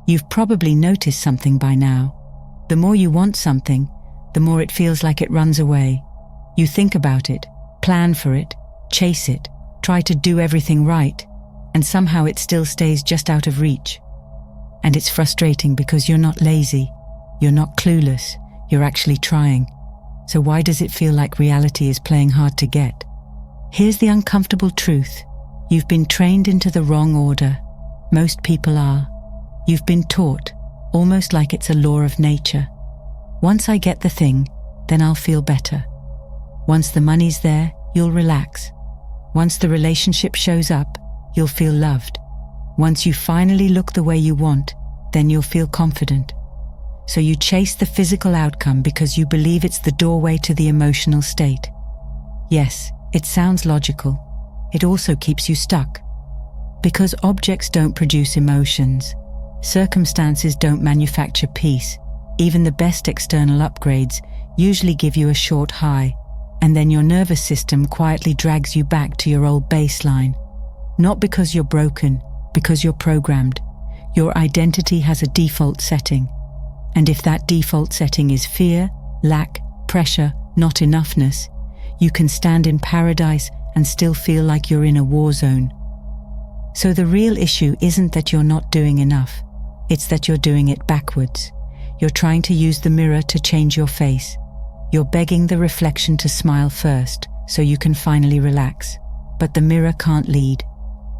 You've probably noticed something by now. The more you want something, the more it feels like it runs away. You think about it, plan for it, chase it, try to do everything right, and somehow it still stays just out of reach. And it's frustrating because you're not lazy, you're not clueless, you're actually trying. So why does it feel like reality is playing hard to get? Here's the uncomfortable truth. You've been trained into the wrong order. Most people are. You've been taught, almost like it's a law of nature. Once I get the thing, then I'll feel better. Once the money's there, you'll relax. Once the relationship shows up, you'll feel loved. Once you finally look the way you want, then you'll feel confident. So you chase the physical outcome because you believe it's the doorway to the emotional state. Yes, it sounds logical. It also keeps you stuck. Because objects don't produce emotions. Circumstances don't manufacture peace. Even the best external upgrades usually give you a short high, and then your nervous system quietly drags you back to your old baseline. Not because you're broken, because you're programmed. Your identity has a default setting. And if that default setting is fear, lack, pressure, not enoughness, you can stand in paradise and still feel like you're in a war zone. So the real issue isn't that you're not doing enough. It's that you're doing it backwards. You're trying to use the mirror to change your face. You're begging the reflection to smile first, so you can finally relax. But the mirror can't lead.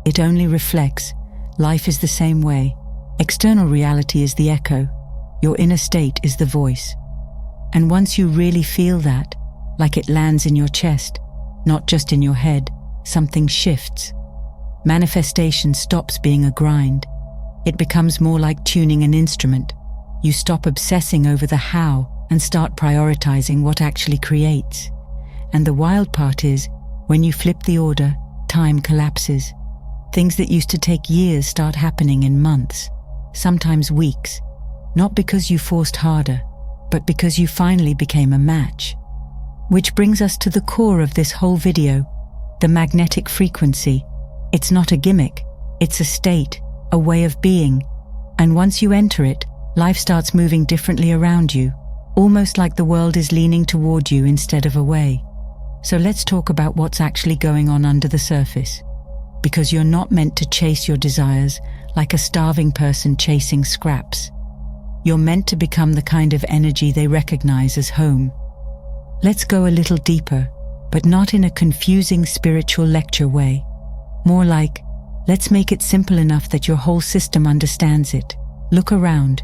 It only reflects. Life is the same way. External reality is the echo. Your inner state is the voice. And once you really feel that, like it lands in your chest, not just in your head, something shifts. Manifestation stops being a grind. It becomes more like tuning an instrument. You stop obsessing over the how and start prioritizing what actually creates. And the wild part is, when you flip the order, time collapses. Things that used to take years start happening in months, sometimes weeks, not because you forced harder, but because you finally became a match. Which brings us to the core of this whole video, the magnetic frequency. It's not a gimmick, it's a state, a way of being. And once you enter it, life starts moving differently around you, almost like the world is leaning toward you instead of away. So let's talk about what's actually going on under the surface. Because you're not meant to chase your desires like a starving person chasing scraps. You're meant to become the kind of energy they recognize as home. Let's go a little deeper, but not in a confusing spiritual lecture way. More like, let's make it simple enough that your whole system understands it. Look around.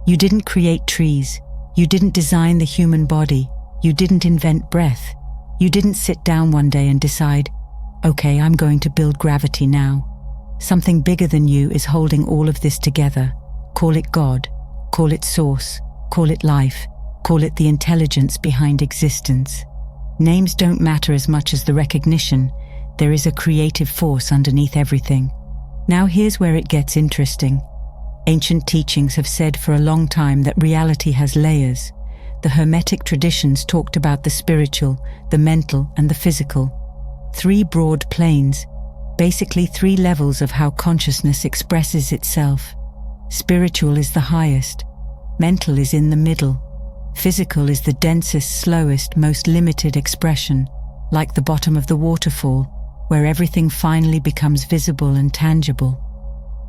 You didn't create trees. You didn't design the human body. You didn't invent breath. You didn't sit down one day and decide, okay, I'm going to build gravity now. Something bigger than you is holding all of this together. Call it God. Call it source. Call it life. Call it the intelligence behind existence. Names don't matter as much as the recognition. There is a creative force underneath everything. Now here's where it gets interesting. Ancient teachings have said for a long time that reality has layers. The Hermetic traditions talked about the spiritual, the mental, and the physical. 3 broad planes, basically 3 levels of how consciousness expresses itself. Spiritual is the highest. Mental is in the middle. Physical is the densest, slowest, most limited expression, like the bottom of the waterfall, where everything finally becomes visible and tangible.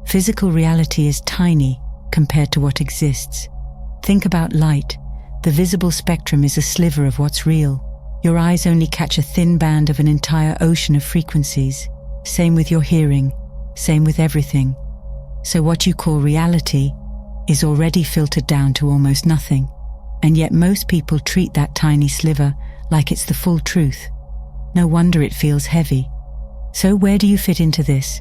Physical reality is tiny compared to what exists. Think about light. The visible spectrum is a sliver of what's real. Your eyes only catch a thin band of an entire ocean of frequencies. Same with your hearing, same with everything. So what you call reality is already filtered down to almost nothing. And yet most people treat that tiny sliver like it's the full truth. No wonder it feels heavy. So where do you fit into this?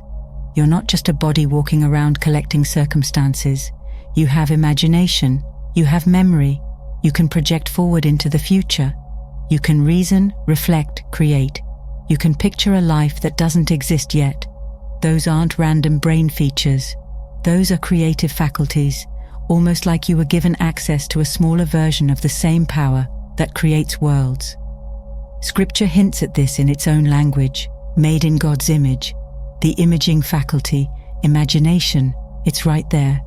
You're not just a body walking around collecting circumstances. You have imagination. You have memory. You can project forward into the future. You can reason, reflect, create. You can picture a life that doesn't exist yet. Those aren't random brain features. Those are creative faculties, almost like you were given access to a smaller version of the same power that creates worlds. Scripture hints at this in its own language, made in God's image. The imaging faculty, imagination, it's right there.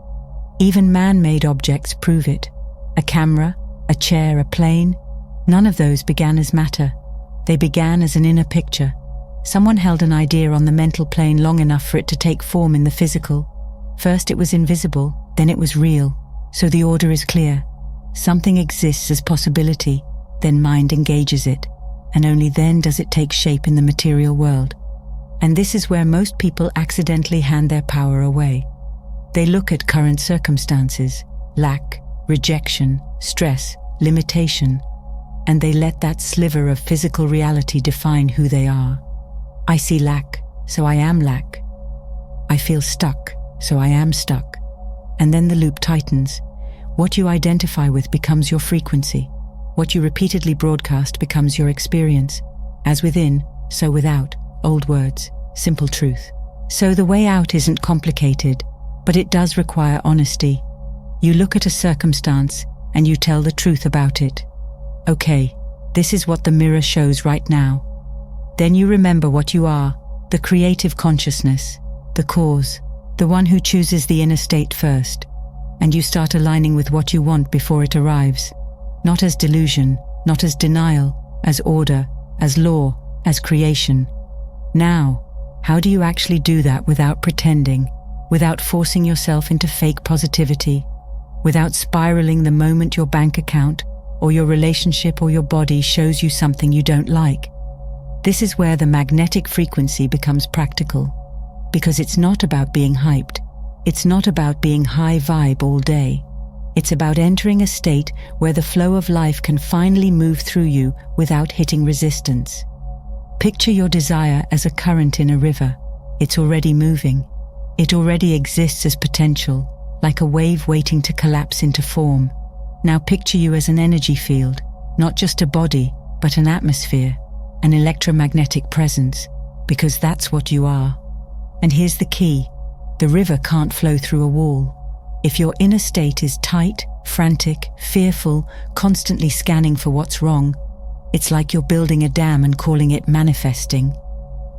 Even man-made objects prove it. A camera, a chair, a plane, none of those began as matter. They began as an inner picture. Someone held an idea on the mental plane long enough for it to take form in the physical. First it was invisible, then it was real. So the order is clear. Something exists as possibility, then mind engages it, and only then does it take shape in the material world. And this is where most people accidentally hand their power away. They look at current circumstances, lack, rejection, stress, limitation, and they let that sliver of physical reality define who they are. I see lack, so I am lack. I feel stuck, so I am stuck. And then the loop tightens. What you identify with becomes your frequency. What you repeatedly broadcast becomes your experience. As within, so without. Old words, simple truth. So the way out isn't complicated, but it does require honesty. You look at a circumstance and you tell the truth about it. Okay, this is what the mirror shows right now. Then you remember what you are, the creative consciousness, the cause, the one who chooses the inner state first, and you start aligning with what you want before it arrives. Not as delusion, not as denial, as order, as law, as creation. Now, how do you actually do that without pretending, without forcing yourself into fake positivity, without spiraling the moment your bank account or your relationship or your body shows you something you don't like? This is where the magnetic frequency becomes practical, because it's not about being hyped. It's not about being high vibe all day. It's about entering a state where the flow of life can finally move through you without hitting resistance. Picture your desire as a current in a river. It's already moving. It already exists as potential, like a wave waiting to collapse into form. Now picture you as an energy field, not just a body, but an atmosphere, an electromagnetic presence, because that's what you are. And here's the key. The river can't flow through a wall. If your inner state is tight, frantic, fearful, constantly scanning for what's wrong, it's like you're building a dam and calling it manifesting.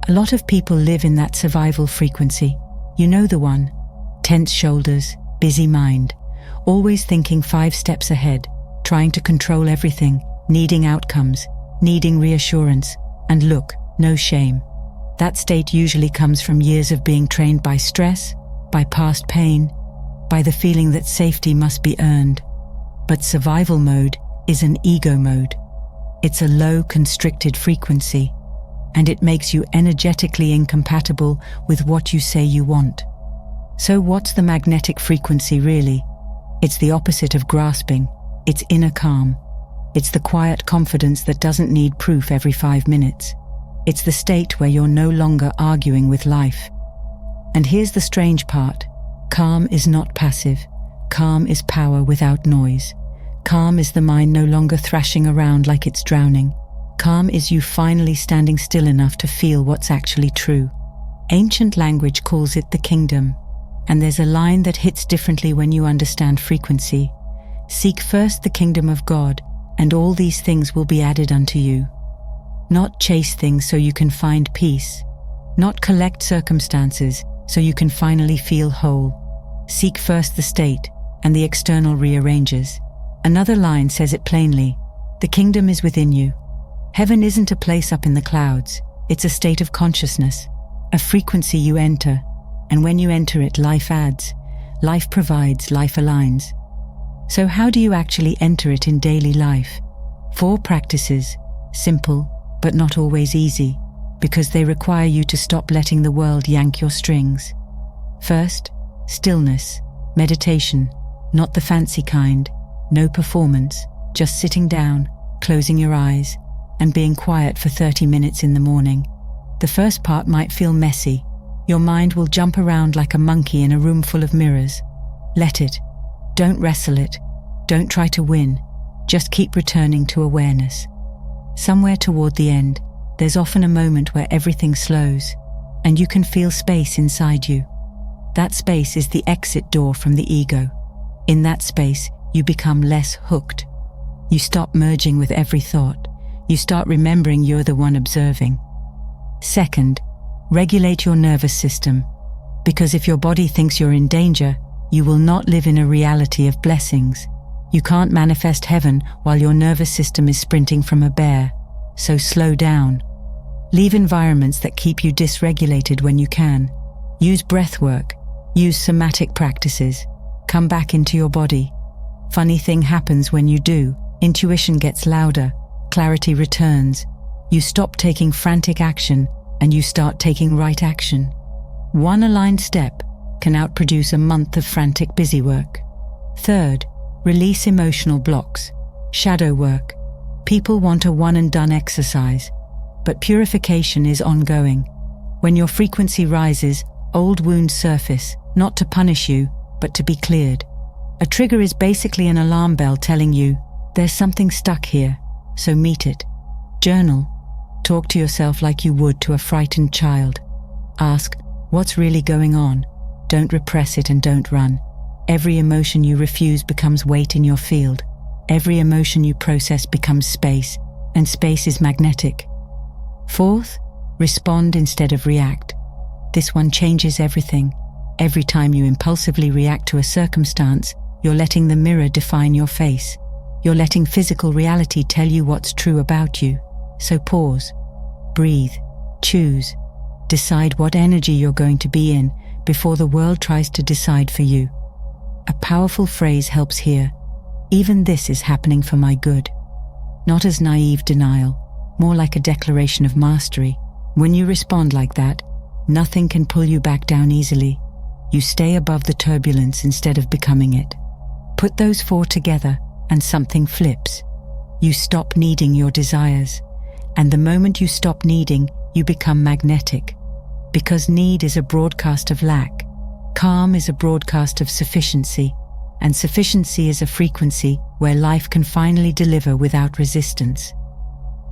A lot of people live in that survival frequency. You know the one. Tense shoulders, busy mind, always thinking 5 steps ahead, trying to control everything, needing outcomes, needing reassurance, and look, no shame. That state usually comes from years of being trained by stress, by past pain, by the feeling that safety must be earned. But survival mode is an ego mode. It's a low, constricted frequency, and it makes you energetically incompatible with what you say you want. So what's the magnetic frequency really? It's the opposite of grasping. It's inner calm. It's the quiet confidence that doesn't need proof every 5 minutes. It's the state where you're no longer arguing with life. And here's the strange part. Calm is not passive. Calm is power without noise. Calm is the mind no longer thrashing around like it's drowning. Calm is you finally standing still enough to feel what's actually true. Ancient language calls it the kingdom. And there's a line that hits differently when you understand frequency. Seek first the kingdom of God, and all these things will be added unto you. Not chase things so you can find peace. Not collect circumstances so you can finally feel whole. Seek first the state, and the external rearranges. Another line says it plainly. The kingdom is within you. Heaven isn't a place up in the clouds. It's a state of consciousness, a frequency you enter. And when you enter it, life adds. Life provides, life aligns. So how do you actually enter it in daily life? 4 practices, simple, but not always easy, because they require you to stop letting the world yank your strings. First, stillness, meditation, not the fancy kind, no performance, just sitting down, closing your eyes, and being quiet for 30 minutes in the morning. The first part might feel messy. Your mind will jump around like a monkey in a room full of mirrors. Let it. Don't wrestle it. Don't try to win. Just keep returning to awareness. Somewhere toward the end, there's often a moment where everything slows, and you can feel space inside you. That space is the exit door from the ego. In that space, you become less hooked. You stop merging with every thought. You start remembering you're the one observing. Second, regulate your nervous system, because if your body thinks you're in danger, You will not live in a reality of blessings. You can't manifest heaven while your nervous system is sprinting from a bear. So slow down. Leave environments that keep you dysregulated when you can. Use breath work. Use somatic practices. Come back into your body. Funny thing happens when you do. Intuition gets louder. Clarity returns. You stop taking frantic action and you start taking right action. One aligned step can outproduce a month of frantic busy work. Third, release emotional blocks. Shadow work. People want a one-and-done exercise, but purification is ongoing. When your frequency rises, old wounds surface, not to punish you, but to be cleared. A trigger is basically an alarm bell telling you, there's something stuck here, so meet it. Journal. Talk to yourself like you would to a frightened child. Ask, what's really going on? Don't repress it and don't run. Every emotion you refuse becomes weight in your field. Every emotion you process becomes space, and space is magnetic. Fourth, respond instead of react. This one changes everything. Every time you impulsively react to a circumstance, you're letting the mirror define your face. You're letting physical reality tell you what's true about you. So pause, breathe, choose. Decide what energy you're going to be in before the world tries to decide for you. A powerful phrase helps here. Even this is happening for my good. Not as naive denial, more like a declaration of mastery. When you respond like that, nothing can pull you back down easily. You stay above the turbulence instead of becoming it. Put those four together and something flips. You stop needing your desires. And the moment you stop needing, you become magnetic. Because need is a broadcast of lack. Calm is a broadcast of sufficiency. And sufficiency is a frequency where life can finally deliver without resistance.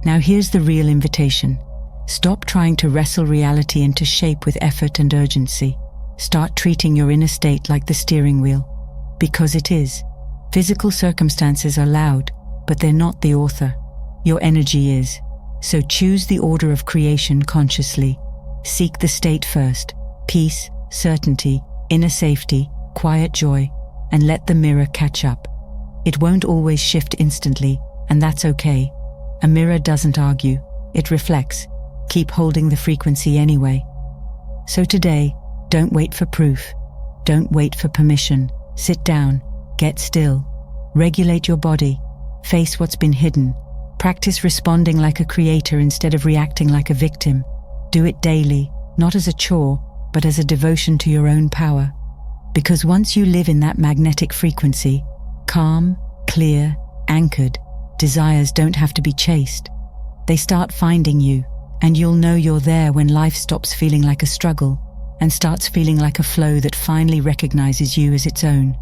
Now here's the real invitation. Stop trying to wrestle reality into shape with effort and urgency. Start treating your inner state like the steering wheel. Because it is. Physical circumstances are loud, but they're not the author. Your energy is. So choose the order of creation consciously. Seek the state first. Peace, certainty, inner safety, quiet joy, and let the mirror catch up. It won't always shift instantly, and that's okay. A mirror doesn't argue, it reflects. Keep holding the frequency anyway. So today, don't wait for proof. Don't wait for permission. Sit down, get still, regulate your body, face what's been hidden. Practice responding like a creator instead of reacting like a victim. Do it daily, not as a chore, but as a devotion to your own power. Because once you live in that magnetic frequency, calm, clear, anchored, desires don't have to be chased. They start finding you, and you'll know you're there when life stops feeling like a struggle and starts feeling like a flow that finally recognizes you as its own.